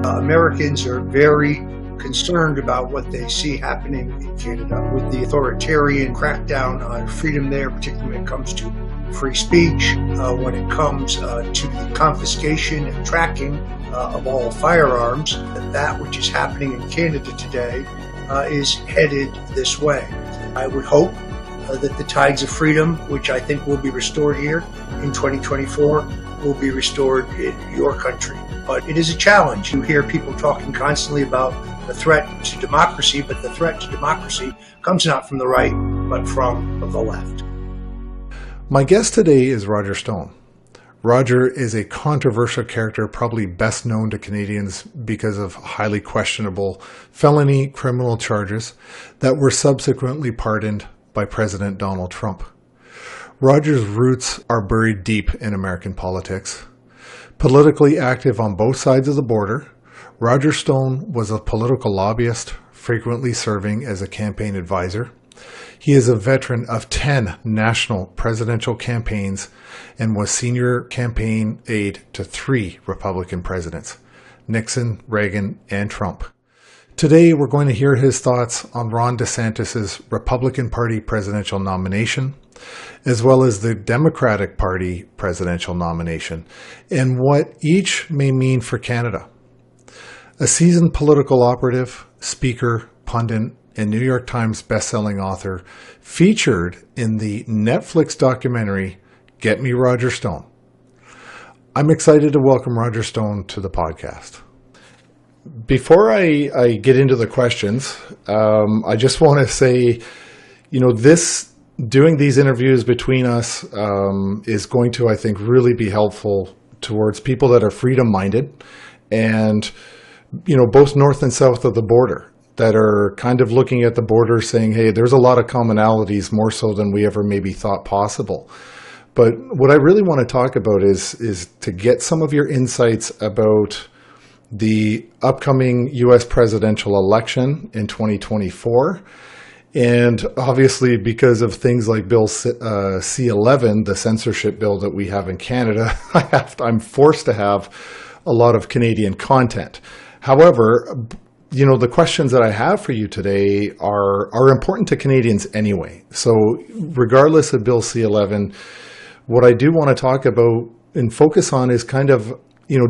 Americans are very concerned about what they see happening in Canada with the authoritarian crackdown on freedom there, particularly when it comes to free speech, when it comes to the confiscation and tracking of all firearms. That which is happening in Canada today is headed this way. I would hope that the tides of freedom, which I think will be restored here in 2024, will be restored in your country. But it is a challenge. You hear people talking constantly about the threat to democracy, but the threat to democracy comes not from the right, but from the left. My guest today is Roger Stone. Roger is a controversial character, probably best known to Canadians because of highly questionable felony criminal charges that were subsequently pardoned by President Donald Trump. Roger's roots are buried deep in American politics. Politically active on both sides of the border, Roger Stone was a political lobbyist, frequently serving as a campaign advisor. He is a veteran of 10 national presidential campaigns and was senior campaign aide to 3 Republican presidents, Nixon, Reagan, and Trump. Today, we're going to hear his thoughts on Ron DeSantis' Republican Party presidential nomination, as well as the Democratic Party presidential nomination, and what each may mean for Canada. A seasoned political operative, speaker, pundit, and New York Times bestselling author featured in the Netflix documentary, Get Me Roger Stone. I'm excited to welcome Roger Stone to the podcast. Before I get into the questions, I just want to say, doing these interviews between us is going to, I think, really be helpful towards people that are freedom-minded and, both north and south of the border that are kind of looking at the border saying, hey, there's a lot of commonalities, more so than we ever maybe thought possible. But what I really want to talk about is to get some of your insights about the upcoming U.S. presidential election in 2024. And obviously, because of things like Bill C-11, the censorship bill that we have in Canada, I'm forced to have a lot of Canadian content. However, the questions that I have for you today are important to Canadians anyway. So regardless of Bill C-11, what I do want to talk about and focus on is kind of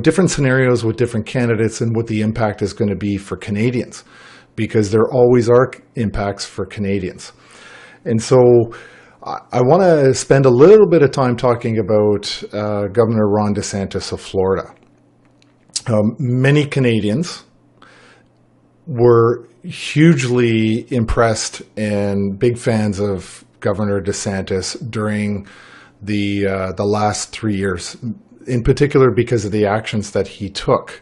different scenarios with different candidates and what the impact is going to be for Canadians, because there always are impacts for Canadians. And so I want to spend a little bit of time talking about Governor Ron DeSantis of Florida. Many Canadians were hugely impressed and big fans of Governor DeSantis during the last 3 years, in particular because of the actions that he took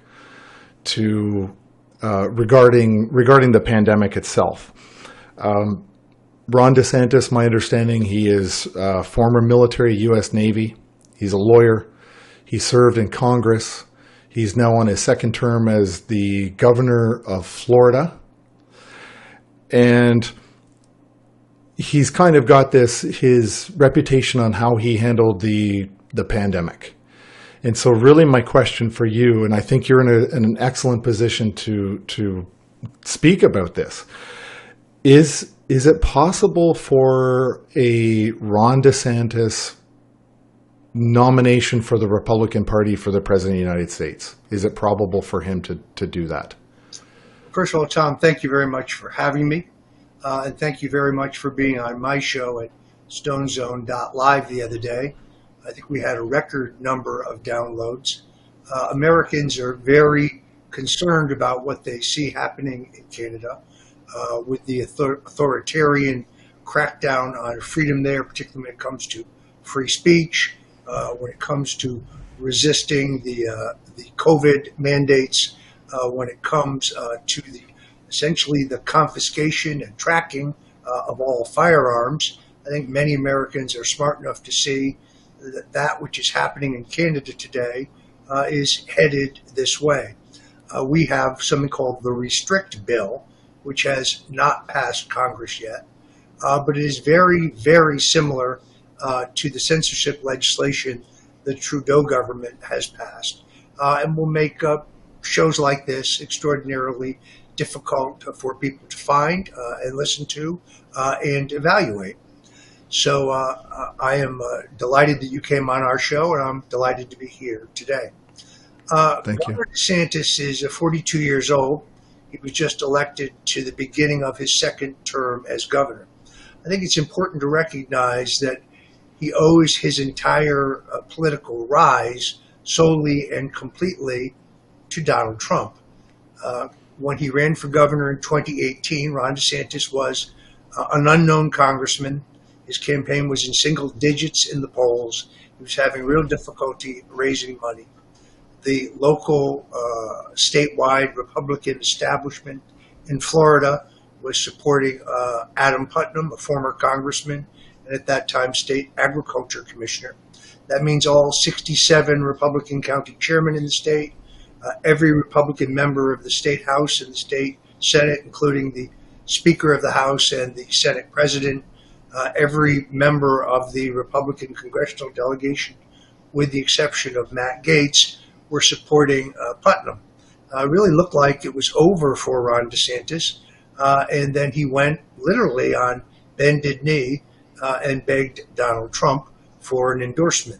to regarding the pandemic itself. Ron DeSantis, my understanding, he is former military U.S. Navy. He's a lawyer. He served in Congress. He's now on his second term as the governor of Florida. And he's kind of got his reputation on how he handled the pandemic. And so really my question for you, and I think you're in an excellent position to speak about this, is it possible for a Ron DeSantis nomination for the Republican Party for the President of the United States? Is it probable for him to do that? First of all, Tom, thank you very much for having me. And thank you very much for being on my show at stonezone.live the other day. I think we had a record number of downloads. Americans are very concerned about what they see happening in Canada with the authoritarian crackdown on freedom there, particularly when it comes to free speech, when it comes to resisting the COVID mandates, when it comes to essentially the confiscation and tracking of all firearms. I think many Americans are smart enough to see that which is happening in Canada today is headed this way. We have something called the Restrict Bill, which has not passed Congress yet, but it is very, very similar to the censorship legislation the Trudeau government has passed, and will make shows like this extraordinarily difficult for people to find and listen to and evaluate. So I am delighted that you came on our show, and I'm delighted to be here today. Thank you. Governor DeSantis is 42 years old. He was just elected to the beginning of his second term as governor. I think it's important to recognize that he owes his entire political rise solely and completely to Donald Trump. When he ran for governor in 2018, Ron DeSantis was an unknown congressman. His campaign was in single digits in the polls. He was having real difficulty raising money. The local statewide Republican establishment in Florida was supporting Adam Putnam, a former congressman, and at that time state agriculture commissioner. That means all 67 Republican county chairmen in the state, every Republican member of the state House and the state Senate, including the Speaker of the House and the Senate President, every member of the Republican congressional delegation, with the exception of Matt Gaetz, were supporting Putnam. It really looked like it was over for Ron DeSantis, and then he went literally on bended knee and begged Donald Trump for an endorsement.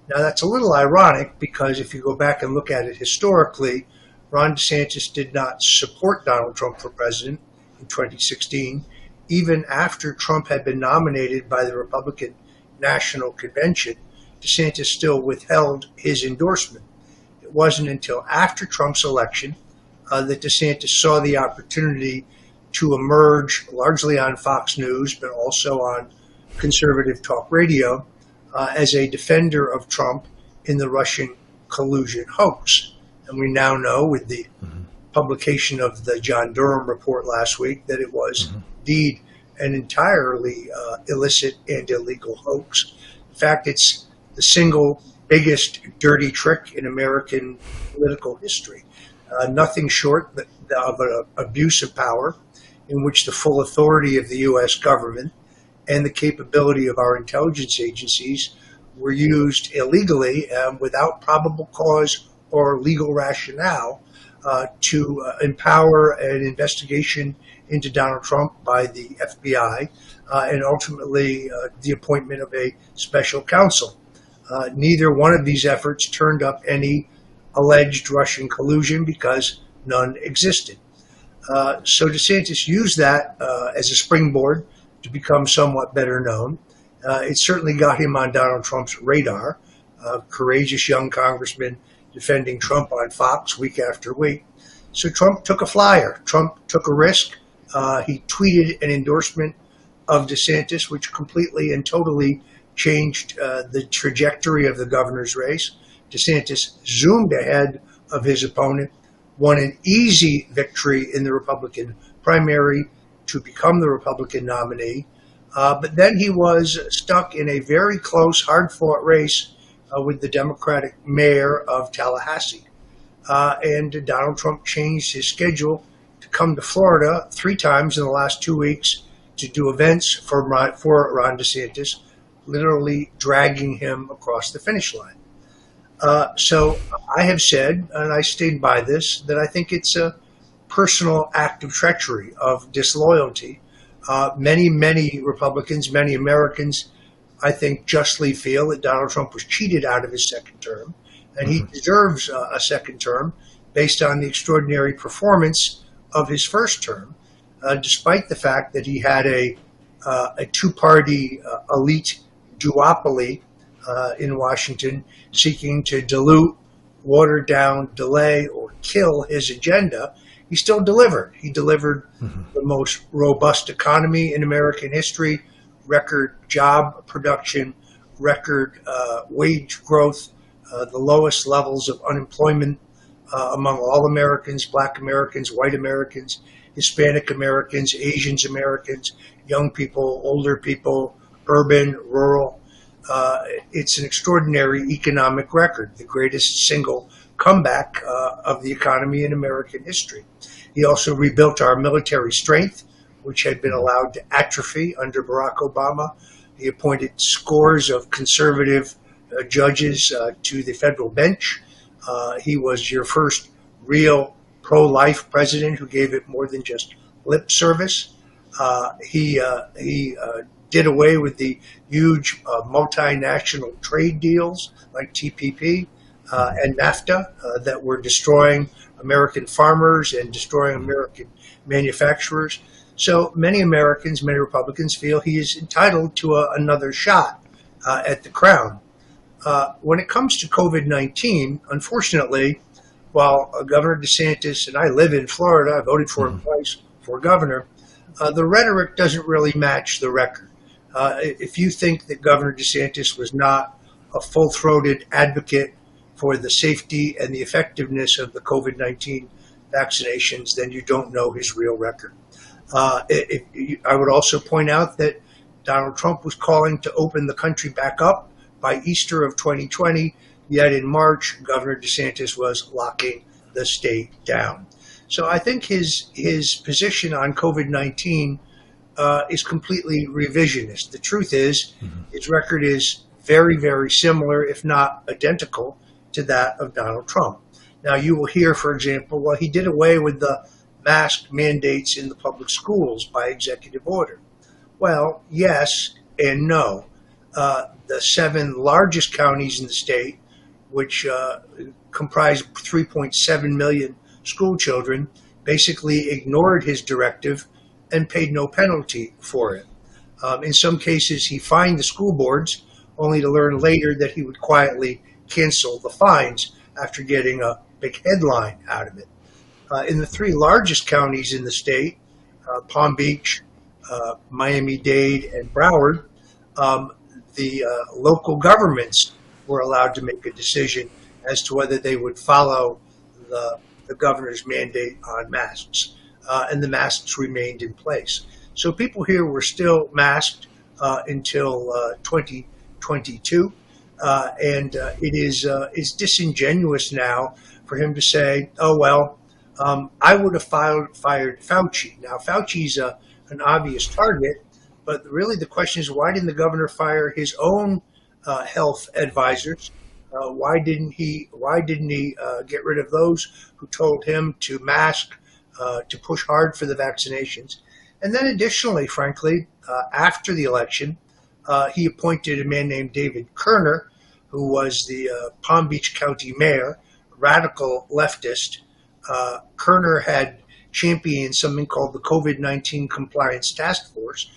Now, that's a little ironic because if you go back and look at it historically, Ron DeSantis did not support Donald Trump for president in 2016, even after Trump had been nominated by the Republican National Convention. DeSantis still withheld his endorsement. It wasn't until after Trump's election that DeSantis saw the opportunity to emerge largely on Fox News, but also on conservative talk radio, as a defender of Trump in the Russian collusion hoax. And we now know with the publication of the John Durham report last week that it was indeed an entirely illicit and illegal hoax. In fact, it's the single biggest dirty trick in American political history. Nothing short of an abuse of power in which the full authority of the U.S. government and the capability of our intelligence agencies were used illegally without probable cause or legal rationale to empower an investigation into Donald Trump by the FBI and ultimately the appointment of a special counsel. Neither one of these efforts turned up any alleged Russian collusion because none existed. So DeSantis used that as a springboard to become somewhat better known. It certainly got him on Donald Trump's radar. Courageous young congressman defending Trump on Fox week after week. So Trump took a flyer. Trump took a risk. He tweeted an endorsement of DeSantis, which completely and totally changed the trajectory of the governor's race. DeSantis zoomed ahead of his opponent, won an easy victory in the Republican primary to become the Republican nominee. But then he was stuck in a very close, hard-fought race with the Democratic mayor of Tallahassee. And Donald Trump changed his schedule to come to Florida 3 times in the last 2 weeks to do events for Ron DeSantis, literally dragging him across the finish line. So I have said, and I stand by this, that I think it's a personal act of treachery, of disloyalty. Many Republicans, many Americans, I think, justly feel that Donald Trump was cheated out of his second term, and he deserves a second term based on the extraordinary performance of his first term, despite the fact that he had a 2-party elite duopoly in Washington seeking to dilute, water down, delay, or kill his agenda. He still delivered. He delivered the most robust economy in American history, record job production, record wage growth, the lowest levels of unemployment among all Americans, Black Americans, white Americans, Hispanic Americans, Asians Americans, young people, older people, urban, rural. It's an extraordinary economic record, the greatest single comeback of the economy in American history. He also rebuilt our military strength, which had been allowed to atrophy under Barack Obama. He appointed scores of conservative judges to the federal bench. He was your first real pro-life president who gave it more than just lip service. He did away with the huge multinational trade deals like TPP and NAFTA that were destroying American farmers and destroying American manufacturers. So many Americans, many Republicans feel he is entitled to another shot at the crown. When it comes to COVID-19, unfortunately, while Governor DeSantis, and I live in Florida, I voted for him twice for governor, the rhetoric doesn't really match the record. If you think that Governor DeSantis was not a full-throated advocate for the safety and the effectiveness of the COVID-19 vaccinations, then you don't know his real record. I would also point out that Donald Trump was calling to open the country back up by Easter of 2020, yet in March, Governor DeSantis was locking the state down. So I think his position on COVID-19 is completely revisionist. The truth is, his record is very, very similar, if not identical, to that of Donald Trump. Now, you will hear, for example, well, he did away with the mask mandates in the public schools by executive order. Well, yes and no. The 7 largest counties in the state, which comprise 3.7 million school children, basically ignored his directive and paid no penalty for it. In some cases, he fined the school boards, only to learn later that he would quietly cancel the fines after getting a big headline out of it. In the 3 largest counties in the state, Palm Beach, Miami-Dade, and Broward, the local governments were allowed to make a decision as to whether they would follow the governor's mandate on masks, and the masks remained in place. So people here were still masked until 2022, and it's disingenuous now for him to say, "Oh well, I would have fired Fauci." Now Fauci's an obvious target, but really the question is, why didn't the governor fire his own health advisors? Why didn't he get rid of those who told him to mask, to push hard for the vaccinations? And then additionally, frankly, after the election, he appointed a man named David Kerner, who was the Palm Beach County mayor, radical leftist. Kerner had championed something called the COVID-19 Compliance Task Force,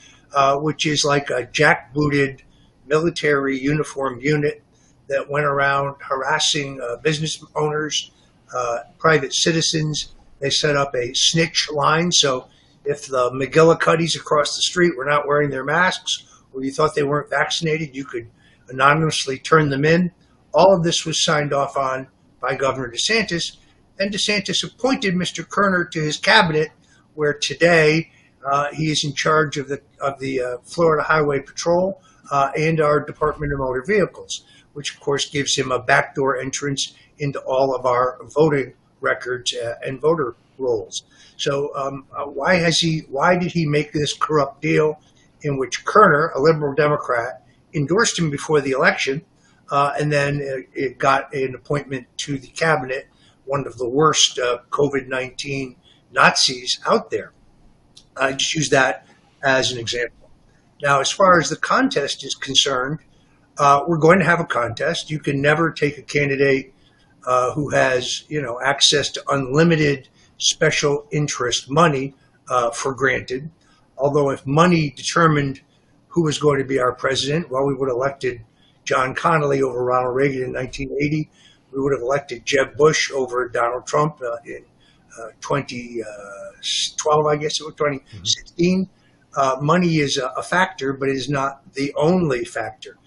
which is like a jackbooted military uniformed unit that went around harassing business owners, private citizens. They set up a snitch line, so if the McGillicuddies across the street were not wearing their masks, or you thought they weren't vaccinated, you could anonymously turn them in. All of this was signed off on by Governor DeSantis, and DeSantis appointed Mr. Kerner to his cabinet, where today he is in charge of the Florida Highway Patrol and our Department of Motor Vehicles, which of course gives him a backdoor entrance into all of our voting records and voter rolls. So why did he make this corrupt deal in which Kerner, a liberal Democrat, endorsed him before the election, and then it got an appointment to the cabinet, one of the worst COVID-19 Nazis out there? I just use that as an example. Now, as far as the contest is concerned, we're going to have a contest. You can never take a candidate who has, access to unlimited special interest money for granted. Although if money determined who was going to be our president, well, we would have elected John Connally over Ronald Reagan in 1980. We would have elected Jeb Bush over Donald Trump in 2012, I guess it was 2016. Money is a factor, but it is not the only factor.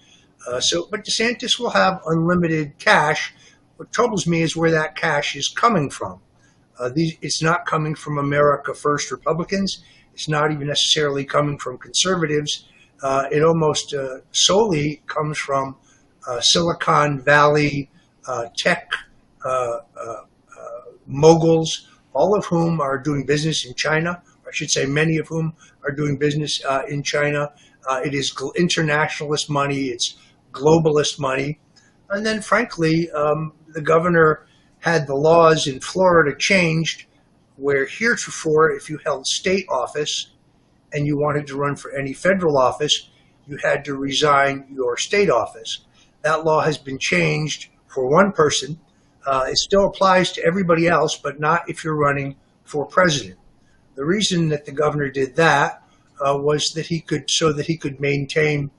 But DeSantis will have unlimited cash. What troubles me is where that cash is coming from. It's not coming from America First Republicans. It's not even necessarily coming from conservatives. It almost solely comes from Silicon Valley tech moguls, all of whom are doing business in China. I should say many of whom are doing business in China. It is internationalist money. It's globalist money. And then, frankly, the governor had the laws in Florida changed, where heretofore, if you held state office and you wanted to run for any federal office, you had to resign your state office. That law has been changed for one person. It still applies to everybody else, but not if you're running for president. The reason that the governor did that was that he could maintain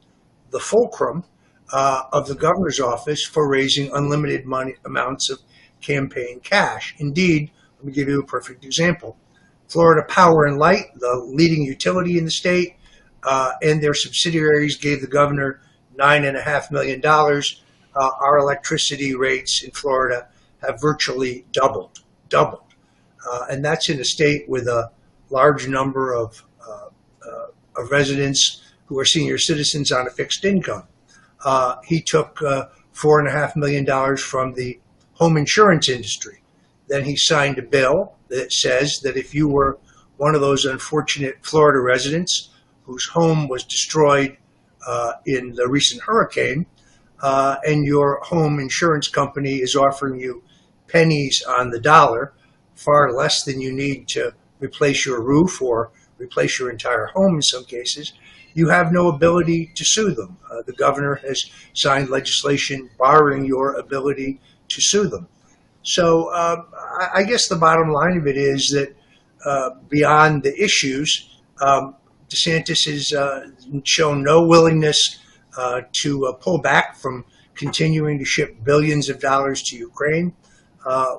the fulcrum of the governor's office for raising unlimited amounts of campaign cash. Indeed, let me give you a perfect example. Florida Power and Light, the leading utility in the state, and their subsidiaries gave the governor $9.5 million. Our electricity rates in Florida have virtually doubled. And that's in a state with a large number of residents who are senior citizens on a fixed income. He took $4.5 million from the home insurance industry. Then he signed a bill that says that if you were one of those unfortunate Florida residents whose home was destroyed in the recent hurricane, and your home insurance company is offering you pennies on the dollar, far less than you need to replace your roof or replace your entire home in some cases, you have no ability to sue them. The governor has signed legislation barring your ability to sue them. So I guess the bottom line of it is that beyond the issues, DeSantis has shown no willingness to pull back from continuing to ship billions of dollars to Ukraine,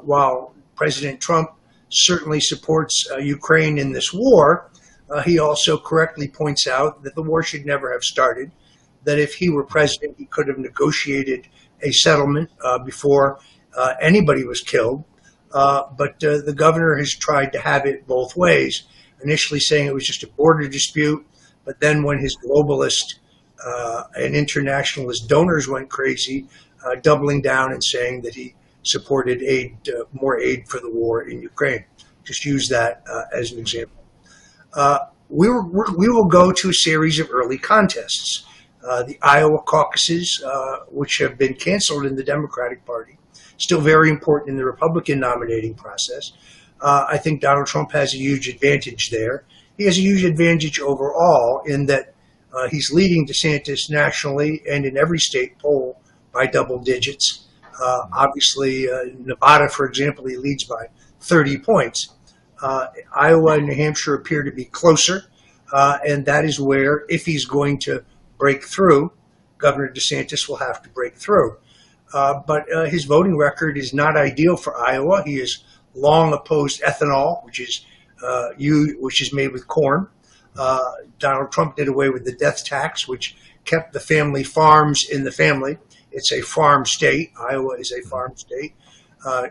while President Trump certainly supports Ukraine in this war. He also correctly points out that the war should never have started, that if he were president, he could have negotiated a settlement before anybody was killed. But the governor has tried to have it both ways, initially saying it was just a border dispute, but then when his globalist and internationalist donors went crazy, doubling down and saying that he supported more aid for the war in Ukraine. Just use that as an example. We will go to a series of early contests. The Iowa caucuses, which have been canceled in the Democratic Party, still very important in the Republican nominating process. I think Donald Trump has a huge advantage there. He has a huge advantage overall in that he's leading DeSantis nationally and in every state poll by double digits. Obviously, Nevada, for example, he leads by 30 points. Iowa and New Hampshire appear to be closer, and that is where, if he's going to break through, Governor DeSantis will have to break through. But his voting record is not ideal for Iowa. He has long opposed ethanol, which is made with corn. Donald Trump did away with the death tax, which kept the family farms in the family. It's a farm state. Iowa is a farm state.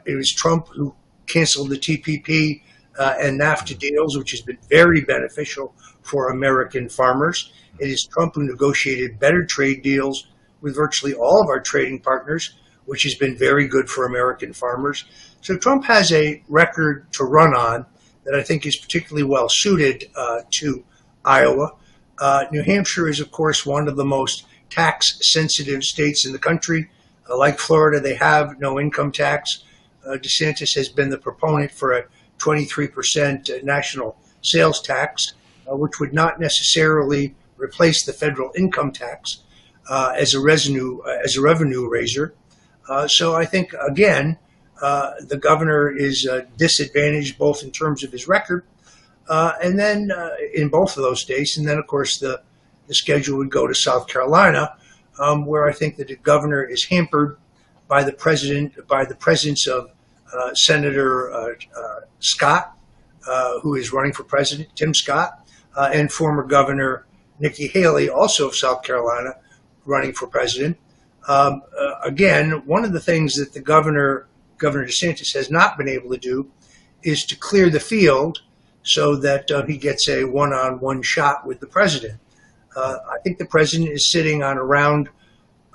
It was Trump who canceled the TPP and NAFTA deals, which has been very beneficial for American farmers. It is Trump who negotiated better trade deals with virtually all of our trading partners, which has been very good for American farmers. So Trump has a record to run on that I think is particularly well suited to Iowa. New Hampshire is, of course, one of the most tax-sensitive states in the country. Like Florida, they have no income tax. DeSantis has been the proponent for a 23% national sales tax, which would not necessarily replace the federal income tax as a revenue raiser. So I think, again, the governor is disadvantaged both in terms of his record and then in both of those states. And then, of course, the schedule would go to South Carolina, where I think that the governor is hampered by the presence of Senator Scott, who is running for president, Tim Scott, and former Governor Nikki Haley, also of South Carolina, running for president. Again, one of the things that the Governor DeSantis has not been able to do is to clear the field so that he gets a one-on-one shot with the president. I think the president is sitting on around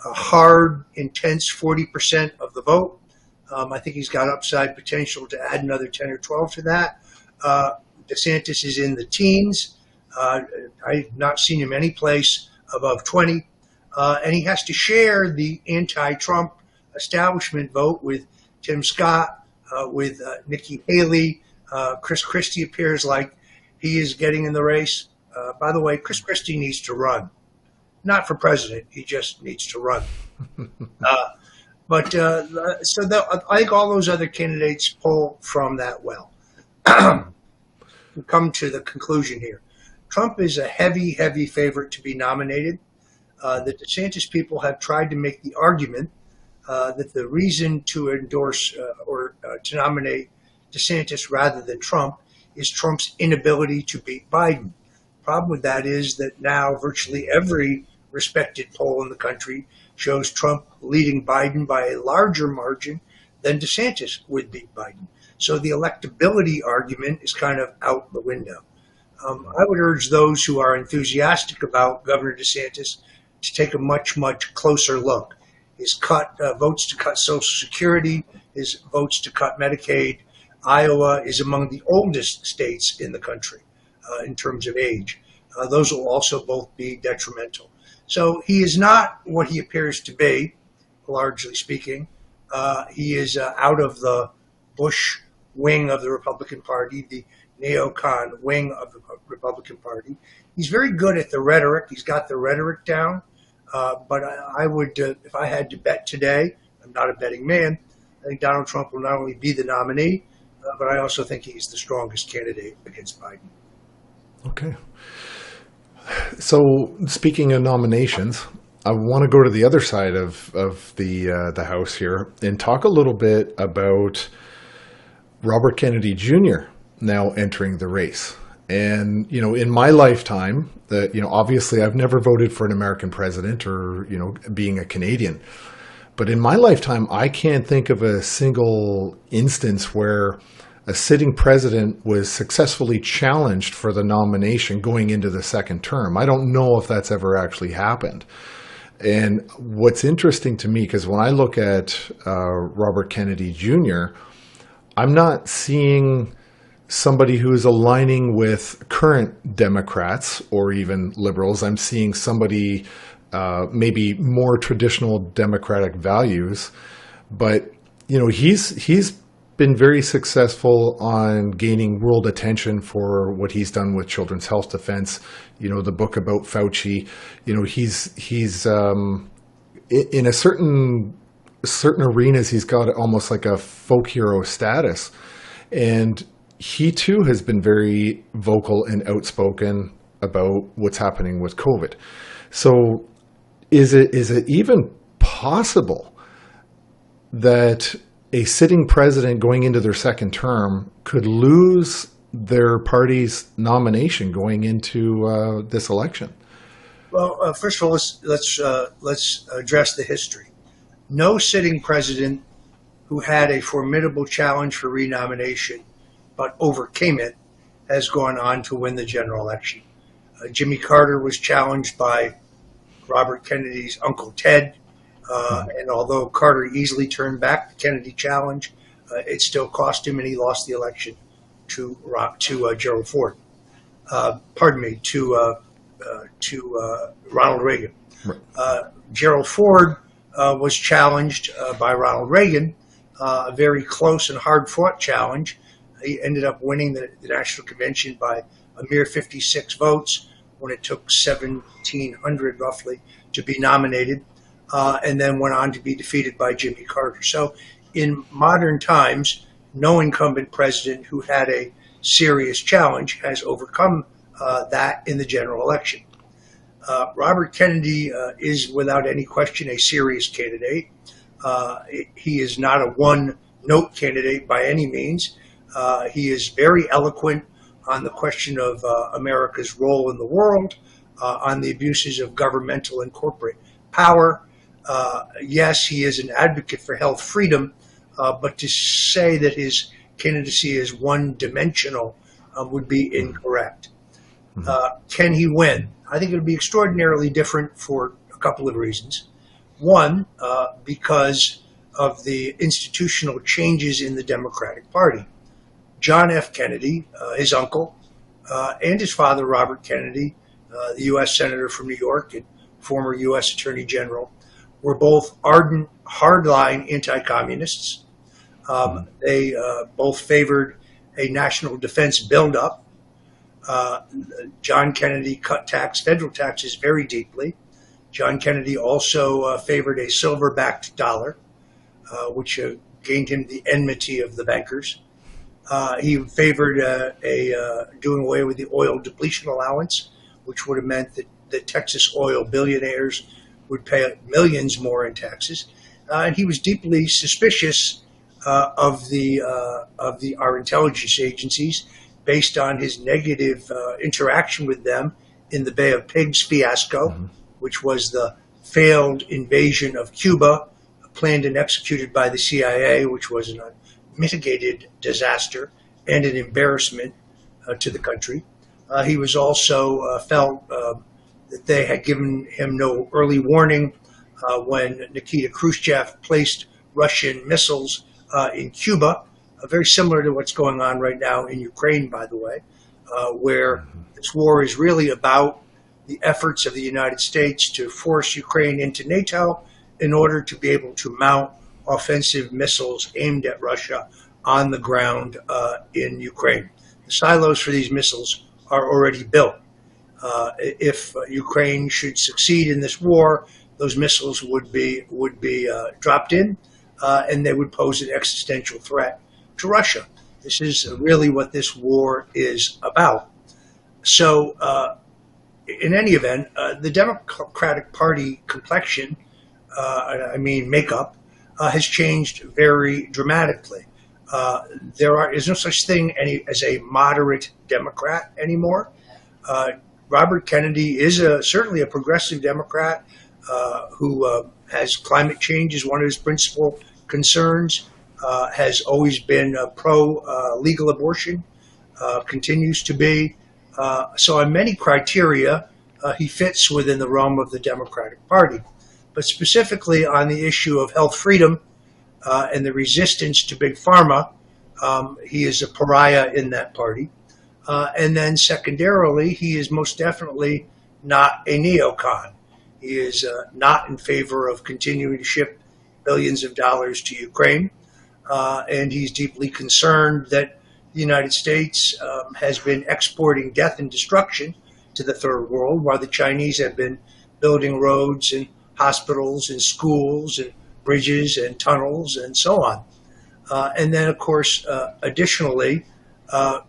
a hard, intense 40% of the vote. I think he's got upside potential to add another 10 or 12 to that. DeSantis is in the teens. I've not seen him any place above 20. And he has to share the anti-Trump establishment vote with Tim Scott, with Nikki Haley. Chris Christie appears like he is getting in the race. By the way, Chris Christie needs to run. Not for president. He just needs to run. I think all those other candidates pull from that well. We come to the conclusion here. Trump is a heavy, heavy favorite to be nominated. The DeSantis people have tried to make the argument that the reason to endorse or to nominate DeSantis rather than Trump is Trump's inability to beat Biden. The problem with that is that now virtually every respected poll in the country shows Trump leading Biden by a larger margin than DeSantis would beat Biden. So the electability argument is kind of out the window. I would urge those who are enthusiastic about Governor DeSantis to take a much, much closer look. His votes to cut Social Security, his votes to cut Medicaid. Iowa is among the oldest states in the country in terms of age. Those will also both be detrimental. So he is not what he appears to be, largely speaking. He is out of the Bush wing of the Republican Party, the neocon wing of the Republican Party. He's very good at the rhetoric. He's got the rhetoric down. But I would, if I had to bet today, I'm not a betting man, I think Donald Trump will not only be the nominee, but I also think he's the strongest candidate against Biden. Okay. So speaking of nominations, I want to go to the other side of the House here and talk a little bit about Robert Kennedy Jr. now entering the race. And, in my lifetime, obviously I've never voted for an American president or, being a Canadian. But in my lifetime, I can't think of a single instance where a sitting president was successfully challenged for the nomination going into the second term. I don't know if that's ever actually happened. And what's interesting to me, because when I look at Robert Kennedy Jr., I'm not seeing somebody who is aligning with current Democrats or even liberals. I'm seeing somebody maybe more traditional Democratic values, but he's been very successful on gaining world attention for what he's done with children's health defense. The book about Fauci. He's in a certain arenas he's got almost like a folk hero status, and he too has been very vocal and outspoken about what's happening with COVID. So is it even possible that a sitting president going into their second term could lose their party's nomination going into this election? Well, first of all, let's address the history. No sitting president who had a formidable challenge for renomination but overcame it has gone on to win the general election. Jimmy Carter was challenged by Robert Kennedy's Uncle Ted, and although Carter easily turned back the Kennedy challenge, it still cost him, and he lost the election to Gerald Ford. To Ronald Reagan. Right. Gerald Ford was challenged by Ronald Reagan, a very close and hard-fought challenge. He ended up winning the National Convention by a mere 56 votes when it took 1,700 roughly to be nominated, and then went on to be defeated by Jimmy Carter. So in modern times, no incumbent president who had a serious challenge has overcome that in the general election. Robert Kennedy is without any question a serious candidate. He is not a one-note candidate by any means. He is very eloquent on the question of America's role in the world, on the abuses of governmental and corporate power. Yes, he is an advocate for health freedom, but to say that his candidacy is one-dimensional would be incorrect. Can he win? I think it would be extraordinarily different for a couple of reasons. One, because of the institutional changes in the Democratic Party. John F. Kennedy, his uncle, and his father, Robert Kennedy, the U.S. Senator from New York and former U.S. Attorney General, were both ardent, hardline anti-communists. They both favored a national defense buildup. John Kennedy cut federal taxes very deeply. John Kennedy also favored a silver-backed dollar, which gained him the enmity of the bankers. He favored doing away with the oil depletion allowance, which would have meant that the Texas oil billionaires would pay millions more in taxes. And he was deeply suspicious of our intelligence agencies based on his negative interaction with them in the Bay of Pigs fiasco, which was the failed invasion of Cuba, planned and executed by the CIA, which was an unmitigated disaster and an embarrassment to the country. He was also felt that they had given him no early warning when Nikita Khrushchev placed Russian missiles in Cuba, very similar to what's going on right now in Ukraine, by the way, where this war is really about the efforts of the United States to force Ukraine into NATO in order to be able to mount offensive missiles aimed at Russia on the ground in Ukraine. The silos for these missiles are already built. If Ukraine should succeed in this war, those missiles would be dropped in, and they would pose an existential threat to Russia. This is really what this war is about. So, in any event, the Democratic Party complexion, makeup, has changed very dramatically. There is no such thing as a moderate Democrat anymore. Robert Kennedy is certainly a progressive Democrat who has climate change as one of his principal concerns, has always been pro-legal abortion, continues to be. So on many criteria, he fits within the realm of the Democratic Party. But specifically on the issue of health freedom and the resistance to big pharma, he is a pariah in that party. And then secondarily, he is most definitely not a neocon. He is not in favor of continuing to ship billions of dollars to Ukraine. And he's deeply concerned that the United States has been exporting death and destruction to the third world, while the Chinese have been building roads and hospitals and schools and bridges and tunnels and so on. And then, of course, additionally,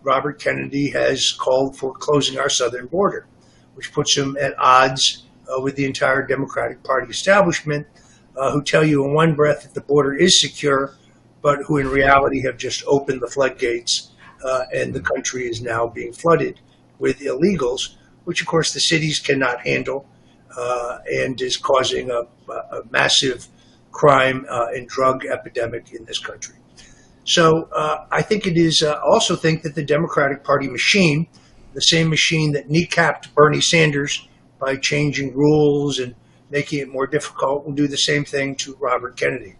Robert Kennedy has called for closing our southern border, which puts him at odds with the entire Democratic Party establishment, who tell you in one breath that the border is secure, but who in reality have just opened the floodgates, and the country is now being flooded with illegals, which, of course, the cities cannot handle, and is causing a massive crime and drug epidemic in this country. So I think it is also think that the Democratic Party machine, the same machine that kneecapped Bernie Sanders by changing rules and making it more difficult, will do the same thing to Robert Kennedy.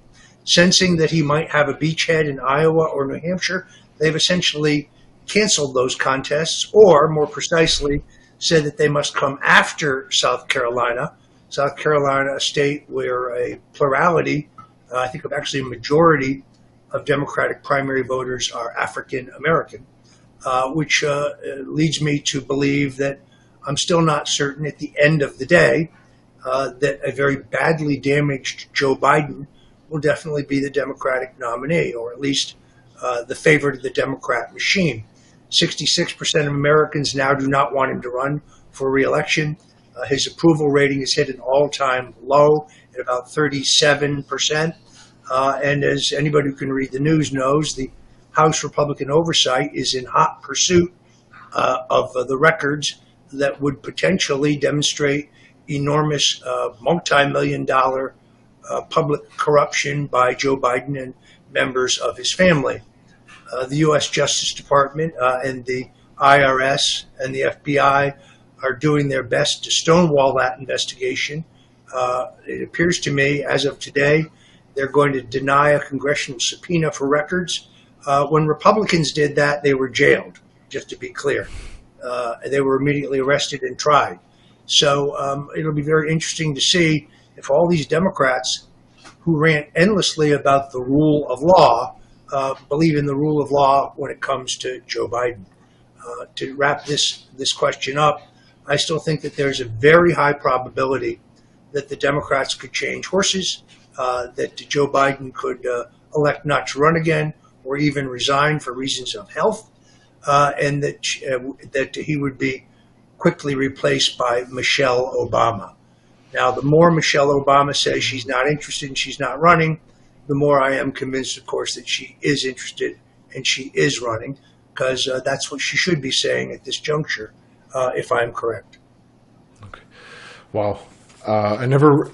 Sensing that he might have a beachhead in Iowa or New Hampshire, they've essentially canceled those contests, or more precisely, said that they must come after South Carolina. South Carolina, a state where a plurality, I think of actually a majority of Democratic primary voters are African American, which leads me to believe that I'm still not certain at the end of the day that a very badly damaged Joe Biden will definitely be the Democratic nominee, or at least the favorite of the Democrat machine. 66% of Americans now do not want him to run for re-election. His approval rating has hit an all-time low at about 37%. And as anybody who can read the news knows, the House Republican oversight is in hot pursuit of the records that would potentially demonstrate enormous multi-million-dollar public corruption by Joe Biden and members of his family. The U.S. Justice Department and the IRS and the FBI are doing their best to stonewall that investigation. It appears to me, as of today, they're going to deny a congressional subpoena for records. When Republicans did that, they were jailed, just to be clear. They were immediately arrested and tried. So it'll be very interesting to see if all these Democrats who rant endlessly about the rule of law believe in the rule of law when it comes to Joe Biden. To wrap this question up, I still think that there's a very high probability that the Democrats could change horses, that Joe Biden could elect not to run again or even resign for reasons of health, and that he would be quickly replaced by Michelle Obama. Now, the more Michelle Obama says she's not interested and she's not running, the more I am convinced, of course, that she is interested and she is running, because that's what she should be saying at this juncture, if I'm correct. Okay. Wow. I never.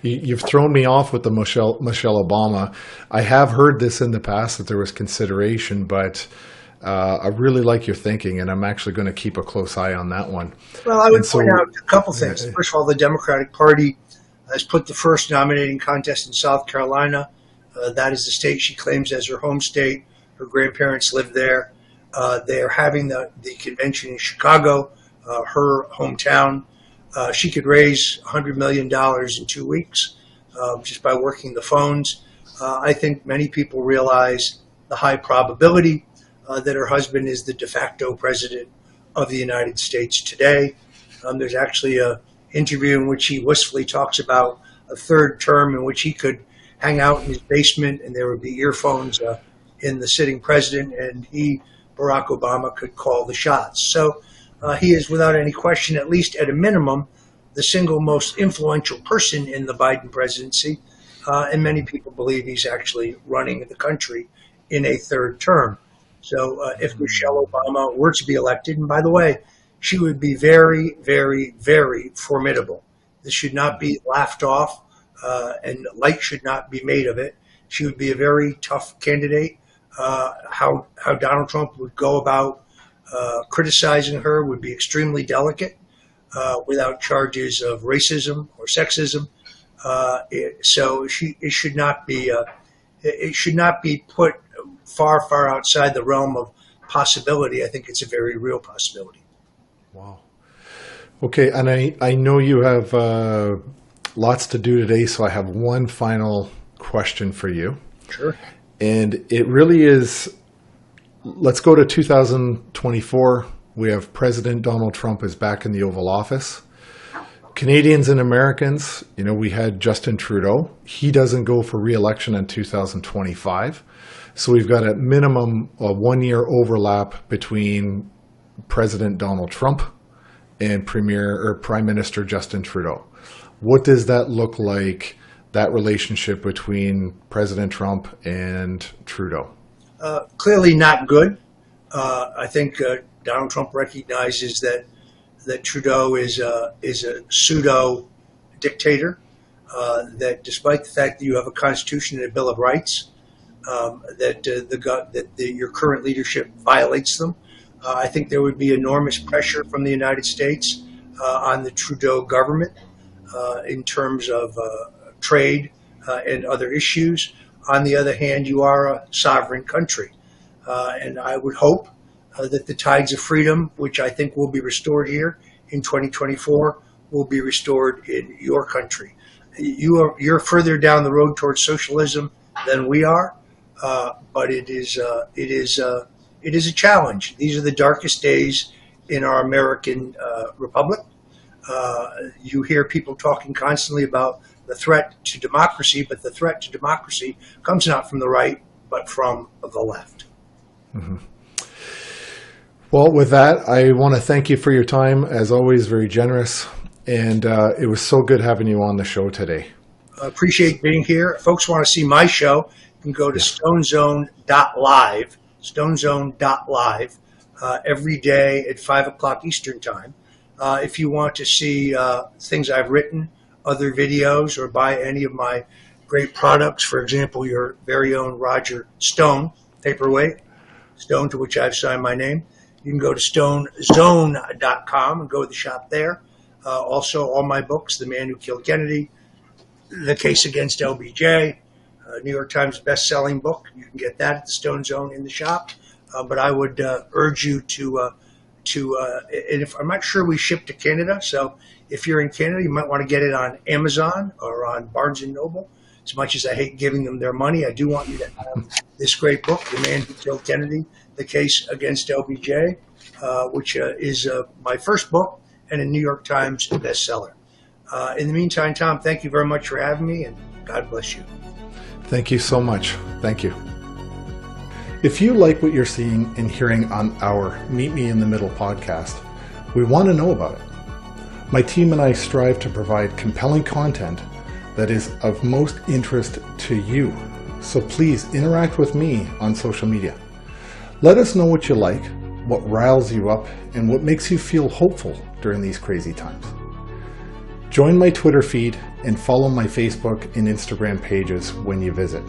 You've thrown me off with the Michelle Obama. I have heard this in the past that there was consideration, but I really like your thinking, and I'm actually going to keep a close eye on that one. Well, I would point out a couple things. First of all, the Democratic Party has put the first nominating contest in South Carolina. That is the state she claims as her home state. Her grandparents lived there. They are having the convention in Chicago, her hometown. She could raise $100 million in 2 weeks just by working the phones. I think many people realize the high probability that her husband is the de facto president of the United States today. There's actually an interview in which he wistfully talks about a third term in which he could hang out in his basement and there would be earphones in the sitting president, and he, Barack Obama, could call the shots. So he is, without any question, at least at a minimum, the single most influential person in the Biden presidency, and many people believe he's actually running the country in a third term. So if Michelle Obama were to be elected, and by the way, she would be very, very, very formidable. This should not be laughed off, and light should not be made of it. She would be a very tough candidate. How Donald Trump would go about criticizing her would be extremely delicate, without charges of racism or sexism. So it should not be put far, far outside the realm of possibility. I think it's a very real possibility. Wow. Okay, and I know you have lots to do today, so I have one final question for you. Sure. And it really is, let's go to 2024. We have President Donald Trump is back in the Oval Office. Canadians and Americans, we had Justin Trudeau. He doesn't go for re-election in 2025. So we've got a minimum of 1 year overlap between President Donald Trump and Prime Minister Justin Trudeau. What does that look like, that relationship between President Trump and Trudeau? Clearly not good. I think Donald Trump recognizes that Trudeau is a pseudo dictator. That despite the fact that you have a constitution and a Bill of Rights, that your current leadership violates them. I think there would be enormous pressure from the United States on the Trudeau government in terms of trade and other issues. On the other hand, you are a sovereign country. And I would hope that the tides of freedom, which I think will be restored here in 2024, will be restored in your country. You're further down the road towards socialism than we are, but it is a challenge. These are the darkest days in our American republic. You hear people talking constantly about the threat to democracy, but the threat to democracy comes not from the right, but from the left. Mm-hmm. Well, with that, I want to thank you for your time. As always, very generous. And it was so good having you on the show today. I appreciate being here. If folks want to see my show, you can go to stonezone.live, stonezone.live, every day at 5 o'clock Eastern Time. If you want to see things I've written, other videos, or buy any of my great products, for example, your very own Roger Stone paperweight, Stone to which I've signed my name, you can go to stonezone.com and go to the shop there. Also, all my books, The Man Who Killed Kennedy, The Case Against LBJ, New York Times Bestselling book. You can get that at the Stone Zone in the shop. But I would urge you and if I'm not sure we ship to Canada, so if you're in Canada, you might want to get it on Amazon or on Barnes & Noble. as much as I hate giving them their money, I do want you to have this great book, The Man Who Killed Kennedy, The Case Against LBJ, which is my first book and a New York Times bestseller. In the meantime, Tom, thank you very much for having me, and God bless you. Thank you so much. Thank you. If you like what you're seeing and hearing on our Meet Me in the Middle podcast, we want to know about it. My team and I strive to provide compelling content that is of most interest to you. So please interact with me on social media. Let us know what you like, what riles you up, and what makes you feel hopeful during these crazy times. Join my Twitter feed and follow my Facebook and Instagram pages when you visit.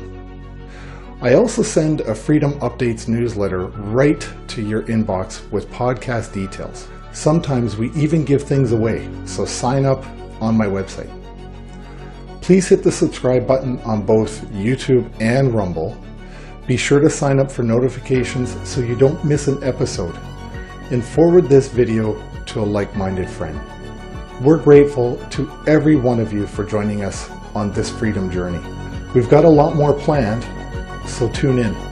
I also send a Freedom Updates newsletter right to your inbox with podcast details. Sometimes we even give things away, so sign up on my website. Please hit the subscribe button on both YouTube and Rumble. Be sure to sign up for notifications so you don't miss an episode, and forward this video to a like-minded friend. We're grateful to every one of you for joining us on this freedom journey. We've got a lot more planned, so tune in.